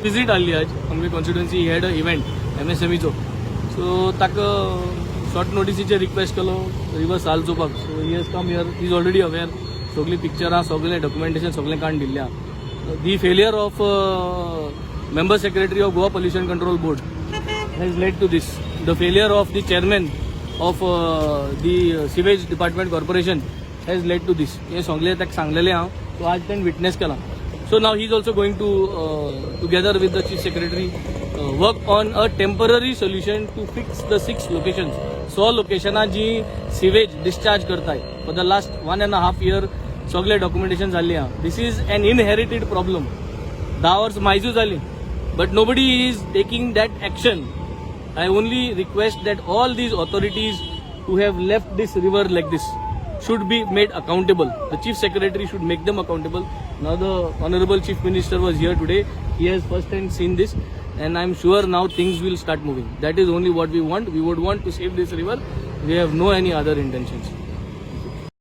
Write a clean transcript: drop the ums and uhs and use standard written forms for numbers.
Visit आली आज आमगे कॉन्स्टिट्युएन्सी हेड इव्हेंट MSME चो सो ताका शॉर्ट नोटिसीचे रिक्वेस्ट केलो रिवर साल चोवपाक so he has come here he is already aware सगळी पिक्चरां सगळें डॉक्युमेंटेशन सगळें काडून दिल्या the failure of member secretary of Goa Pollution Control Board has led to this. The failure of the chairman of the sewage department corporation has led to this. हे सगळे ताका सांगलेले हांव तो आज त्यांनी विटनेस केला. So now he is also going to together with the chief secretary work on a temporary solution to fix the 6 locations. So locations ji sewage discharge करताय for the last 1.5 year सगळे documentation झाले हा. This is an inherited problem. 10 वर्ष मायजू झाली. But nobody is taking that action. I only request that all these authorities who have left this river like this should be made accountable. The chief secretary should make them accountable. Now the honorable chief minister was here today. He has first hand seen this and I'm sure now things will start moving. That is only what we want. We would want to save this river. We have no any other intentions.